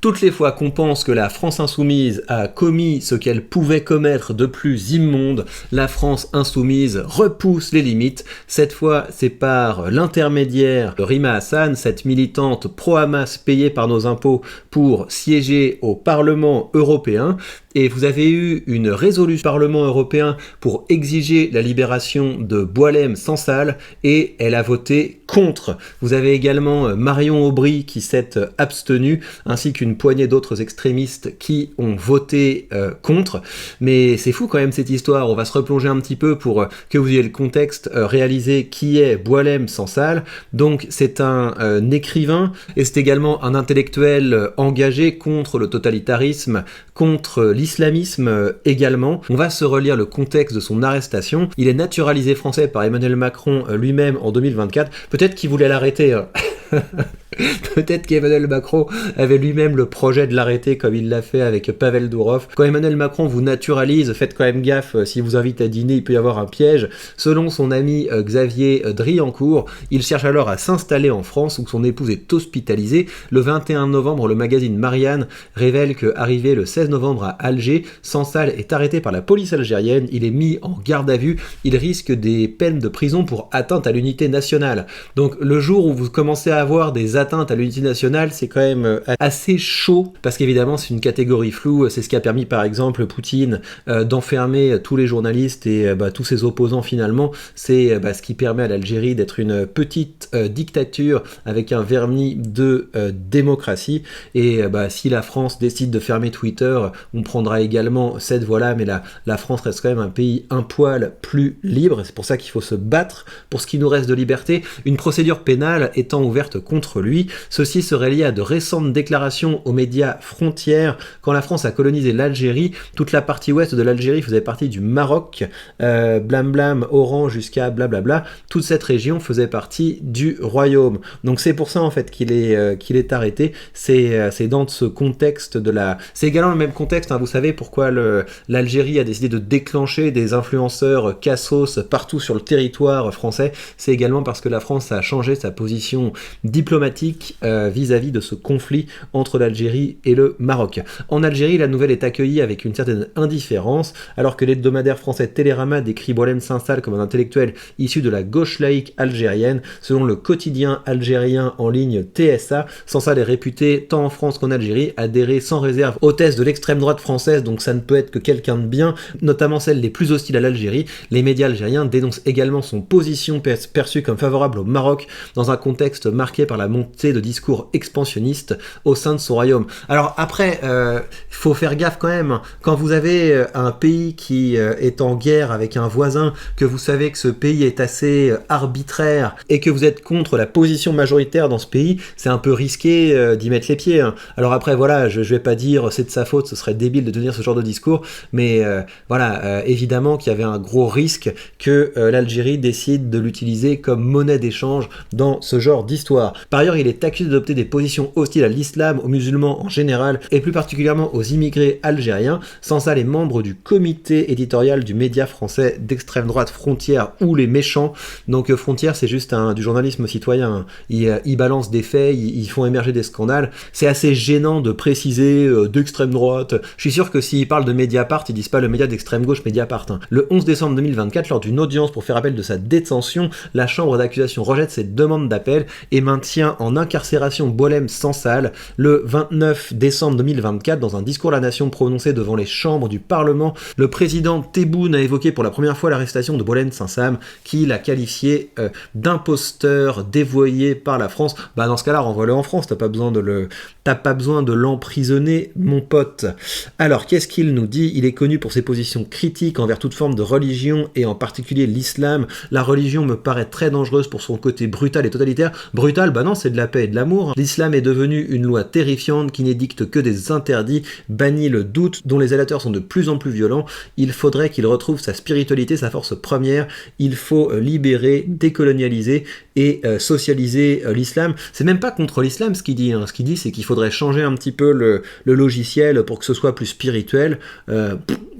Toutes les fois qu'on pense que la France insoumise a commis ce qu'elle pouvait commettre de plus immonde, la France insoumise repousse les limites. Cette fois, c'est par l'intermédiaire de Rima Hassan, cette militante pro-Hamas payée par nos impôts pour siéger au Parlement européen. Et vous avez eu une résolution du Parlement européen pour exiger la libération de Boualem Sansal et elle a voté contre. Vous avez également Marion Aubry qui s'est abstenue, ainsi qu'une poignée d'autres extrémistes qui ont voté contre. Mais c'est fou quand même cette histoire, on va se replonger un petit peu pour que vous ayez le contexte réalisé qui est Boualem Sansal. Donc c'est un écrivain et c'est également un intellectuel engagé contre le totalitarisme, contre l'islamisme également. On va se relire le contexte de son arrestation. Il est naturalisé français par Emmanuel Macron lui-même en 2024. Peut-être qu'il voulait l'arrêter. Peut-être qu'Emmanuel Macron avait lui-même le projet de l'arrêter comme il l'a fait avec Pavel Dourov. Quand Emmanuel Macron vous naturalise, faites quand même gaffe, s'il vous invite à dîner, il peut y avoir un piège. Selon son ami Xavier Driancourt, il cherche alors à s'installer en France où son épouse est hospitalisée. Le 21 novembre, le magazine Marianne révèle qu'arrivé le 16 novembre à Alger, Sansal est arrêté par la police algérienne, il est mis en garde à vue, il risque des peines de prison pour atteinte à l'unité nationale. Donc le jour où vous commencez à avoir des atteintes à l'unité nationale, c'est quand même assez chaud, parce qu'évidemment c'est une catégorie floue, c'est ce qui a permis par exemple Poutine d'enfermer tous les journalistes et tous ses opposants finalement, c'est ce qui permet à l'Algérie d'être une petite dictature avec un vernis de démocratie, et si la France décide de fermer Twitter, on prendra également cette voie-là, mais la France reste quand même un pays un poil plus libre, c'est pour ça qu'il faut se battre pour ce qui nous reste de liberté. Une procédure pénale étant ouverte contre lui, ceci serait lié à de récentes déclarations aux médias Frontières. Quand la France a colonisé l'Algérie, toute la partie ouest de l'Algérie faisait partie du Maroc, blam blam, Oran jusqu'à blablabla, toute cette région faisait partie du royaume. Donc c'est pour ça en fait qu'il est arrêté, c'est dans ce contexte de la... C'est également le même contexte, vous savez pourquoi l'Algérie a décidé de déclencher des influenceurs cassos partout sur le territoire français, c'est également parce que la France a changé sa position diplomatique vis-à-vis de ce conflit entre l'Algérie et le Maroc. En Algérie, la nouvelle est accueillie avec une certaine indifférence, alors que l'hebdomadaire français Télérama décrit Boualem Sansal comme un intellectuel issu de la gauche laïque algérienne. Selon le quotidien algérien en ligne TSA, Sansal est réputé, tant en France qu'en Algérie, adhérer sans réserve aux thèses de l'extrême droite française, donc ça ne peut être que quelqu'un de bien, notamment celles les plus hostiles à l'Algérie. Les médias algériens dénoncent également son position perçue comme favorable au Maroc, dans un contexte marqué par la montée de discours expansionnistes au sein de son royaume. Alors après, faut faire gaffe quand même, quand vous avez un pays qui est en guerre avec un voisin, que vous savez que ce pays est assez arbitraire, et que vous êtes contre la position majoritaire dans ce pays, c'est un peu risqué d'y mettre les pieds. Alors après, voilà, je vais pas dire c'est de sa faute, ce serait débile de tenir ce genre de discours, mais évidemment qu'il y avait un gros risque que l'Algérie décide de l'utiliser comme monnaie d'échange dans ce genre d'histoire. Par ailleurs, il est accusé d'adopter des positions hostiles à l'islam, aux musulmans en général, et plus particulièrement aux immigrés algériens. Sansal est membre du comité éditorial du média français d'extrême droite Frontières, ou Les Méchants. Donc Frontières, c'est juste du journalisme citoyen. Ils balancent des faits, ils font émerger des scandales. C'est assez gênant de préciser d'extrême droite. Je suis sûr que s'ils parlent de Mediapart, ils disent pas le média d'extrême gauche Mediapart. Le 11 décembre 2024, lors d'une audience pour faire appel de sa détention, la chambre d'accusation rejette cette demande d'appel et maintient en incarcération Boualem Sansal. Le 29 décembre 2024, dans un discours à la nation prononcé devant les chambres du Parlement, le président Tebboune a évoqué pour la première fois l'arrestation de Boualem Sansal, qui l'a qualifié d'imposteur dévoyé par la France. Dans ce cas-là, renvoie-le en France, t'as pas besoin de l'emprisonner, mon pote. Alors, qu'est-ce qu'il nous dit ? Il est connu pour ses positions critiques envers toute forme de religion, et en particulier l'islam. La religion me paraît très dangereuse pour son côté brutal et totalitaire. Brutal, non, c'est de la paix et de l'amour. L'islam est devenu une loi terrifiante qui n'édicte que des interdits, bannit le doute, dont les élateurs sont de plus en plus violents. Il faudrait qu'il retrouve sa spiritualité, sa force première. Il faut libérer, décolonialiser et socialiser l'islam. C'est même pas contre l'islam ce qu'il dit. Ce qu'il dit, c'est qu'il faudrait changer un petit peu le logiciel pour que ce soit plus spirituel.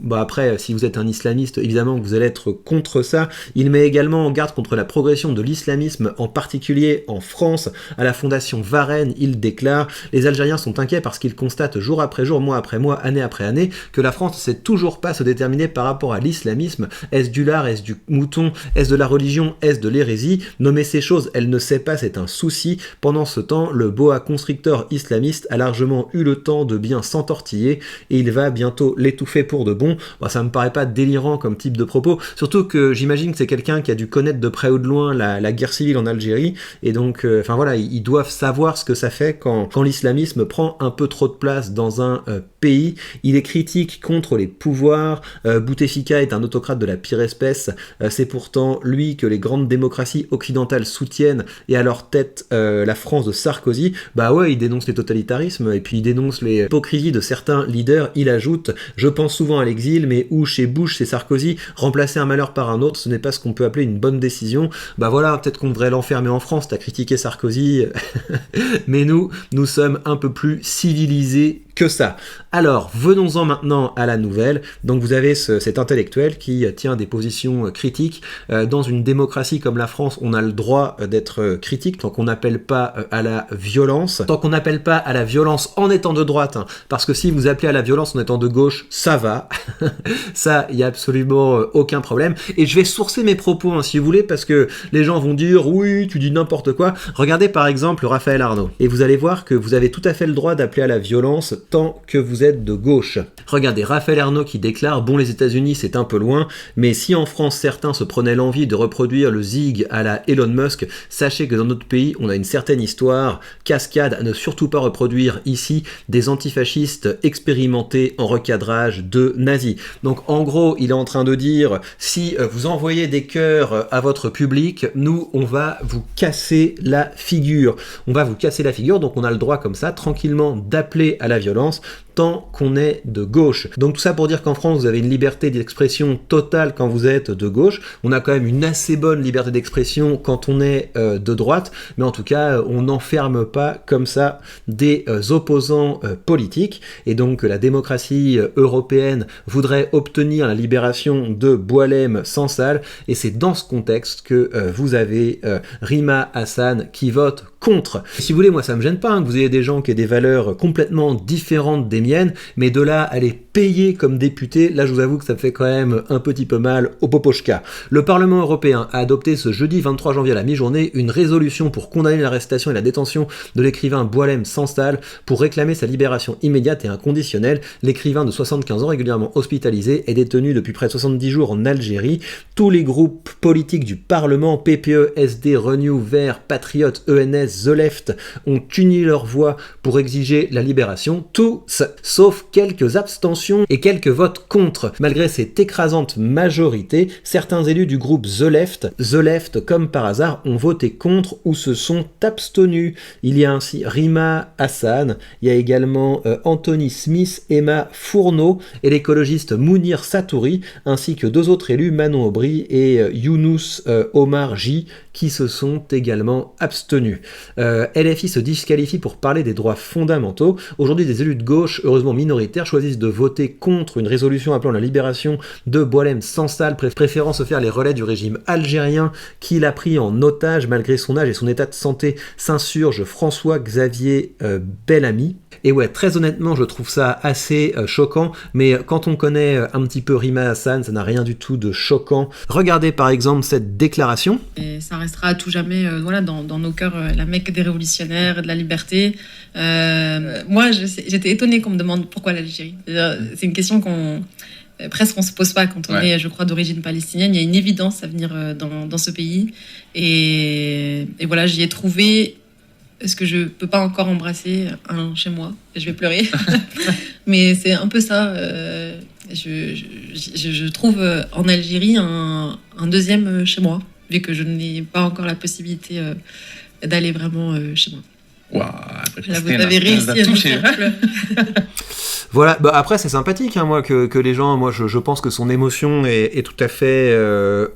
Bah après, si vous êtes un islamiste, évidemment que vous allez être contre ça. Il met également en garde contre la progression de l'islamisme, en particulier en France. À la fondation Varenne, il déclare: les Algériens sont inquiets parce qu'ils constatent jour après jour, mois après mois, année après année, que la France ne sait toujours pas se déterminer par rapport à l'islamisme. Est-ce du lard, est-ce du mouton, est-ce de la religion, est-ce de l'hérésie? Nommer ces choses, elle ne sait pas, c'est un souci. Pendant ce temps, le boa constrictor islamiste a largement eu le temps de bien s'entortiller et il va bientôt l'étouffer pour de bon. Bon, ça me paraît pas délirant comme type de propos, surtout que j'imagine que c'est quelqu'un qui a dû connaître de près ou de loin la guerre civile en Algérie, et donc, enfin voilà, ils doivent savoir ce que ça fait quand l'islamisme prend un peu trop de place dans un pays. Il est critique contre les pouvoirs. Bouteflika est un autocrate de la pire espèce. C'est pourtant lui que les grandes démocraties occidentales soutiennent, et à leur tête la France de Sarkozy. Bah ouais, il dénonce les totalitarismes et puis il dénonce les hypocrisies de certains leaders. Il ajoute: je pense souvent à l'exil, mais où chez Bush c'est Sarkozy, remplacer un malheur par un autre, ce n'est pas ce qu'on peut appeler une bonne décision. Bah voilà, peut-être qu'on devrait l'enfermer en France, t'as critiqué Sarkozy, mais nous sommes un peu plus civilisés que ça. Alors, venons-en maintenant à la nouvelle. Donc vous avez cet intellectuel qui tient des positions critiques. Dans une démocratie comme la France, on a le droit d'être critique tant qu'on n'appelle pas à la violence. Tant qu'on n'appelle pas à la violence en étant de droite, hein, parce que si vous appelez à la violence en étant de gauche, ça va. Ça, il n'y a absolument aucun problème. Et je vais sourcer mes propos, hein, si vous voulez, parce que les gens vont dire: oui, tu dis n'importe quoi. Regardez par exemple Raphaël Arnaud. Et vous allez voir que vous avez tout à fait le droit d'appeler à la violence tant que vous êtes de gauche. Regardez Raphaël Arnaud qui déclare: bon, les États-Unis c'est un peu loin, mais si en France certains se prenaient l'envie de reproduire le zig à la Elon Musk, sachez que dans notre pays on a une certaine histoire. Cascade à ne surtout pas reproduire ici, des antifascistes expérimentés en recadrage de nazis. Donc en gros, il est en train de dire: si vous envoyez des cœurs à votre public, nous on va vous casser la figure. On va vous casser la figure, donc on a le droit comme ça tranquillement d'appeler à la violence tant qu'on est de gauche. Donc tout ça pour dire qu'en France, vous avez une liberté d'expression totale quand vous êtes de gauche. On a quand même une assez bonne liberté d'expression quand on est de droite, mais en tout cas, on n'enferme pas comme ça des opposants politiques. Et donc la démocratie européenne voudrait obtenir la libération de Boualem Sansal, et c'est dans ce contexte que vous avez Rima Hassan qui vote contre. Si vous voulez, moi ça me gêne pas que vous ayez des gens qui aient des valeurs complètement différentes des miennes, mais de là à les payer comme députés, là je vous avoue que ça me fait quand même un petit peu mal au popochka. Le Parlement européen a adopté ce jeudi 23 janvier à la mi-journée une résolution pour condamner l'arrestation et la détention de l'écrivain Boualem Sansal pour réclamer sa libération immédiate et inconditionnelle. L'écrivain de 75 ans, régulièrement hospitalisé, est détenu depuis près de 70 jours en Algérie. Tous les groupes politiques du Parlement, PPE, SD, Renew, Verts, Patriotes, ENS, The Left, ont uni leur voix pour exiger la libération, tous, sauf quelques abstentions et quelques votes contre. Malgré cette écrasante majorité, certains élus du groupe The Left, comme par hasard, ont voté contre ou se sont abstenus. Il y a ainsi Rima Hassan, il y a également Anthony Smith, Emma Fourneau et l'écologiste Mounir Satouri, ainsi que deux autres élus, Manon Aubry et Younous Omar J, qui se sont également abstenus. LFI se disqualifie pour parler des droits fondamentaux. Aujourd'hui, des élus de gauche, heureusement minoritaires, choisissent de voter contre une résolution appelant la libération de Boualem Sansal, préférant se faire les relais du régime algérien qui l'a pris en otage malgré son âge et son état de santé, s'insurge François-Xavier Bellamy. Et ouais, très honnêtement, je trouve ça assez choquant, mais quand on connaît un petit peu Rima Hassan, ça n'a rien du tout de choquant. Regardez par exemple cette déclaration. Et ça restera à tout jamais voilà, dans nos cœurs la Mecque des révolutionnaires, de la liberté. Moi, j'étais étonnée qu'on me demande pourquoi l'Algérie. C'est une question presque on se pose pas quand on est, je crois, d'origine palestinienne. Il y a une évidence à venir dans ce pays. Et voilà, j'y ai trouvé ce que je peux pas encore embrasser chez moi. Je vais pleurer. Mais c'est un peu ça. Je trouve en Algérie un deuxième chez moi, vu que je n'ai pas encore la possibilité d'aller vraiment chez moi. Waouh, Là, vous avez réussi à nous faire pleurer. Voilà, après c'est sympathique, moi, que les gens, moi je pense que son émotion est tout à fait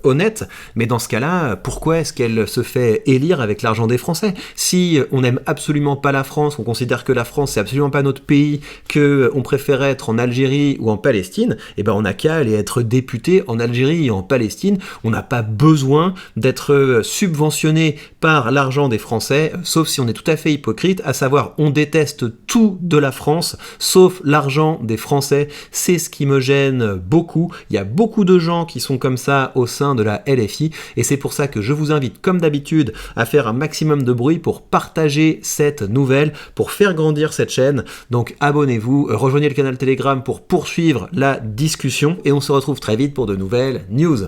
honnête, mais dans ce cas-là, pourquoi est-ce qu'elle se fait élire avec l'argent des Français ? Si on n'aime absolument pas la France, on considère que la France c'est absolument pas notre pays, que on préfère être en Algérie ou en Palestine, on n'a qu'à aller être député en Algérie et en Palestine, on n'a pas besoin d'être subventionné par l'argent des Français, sauf si on est tout à fait hypocrite, à savoir on déteste tout de la France, sauf l'argent des Français. C'est ce qui me gêne beaucoup. Il y a beaucoup de gens qui sont comme ça au sein de la LFI, et c'est pour ça que je vous invite, comme d'habitude, à faire un maximum de bruit pour partager cette nouvelle, pour faire grandir cette chaîne. Donc abonnez-vous, rejoignez le canal Telegram pour poursuivre la discussion, et on se retrouve très vite pour de nouvelles news.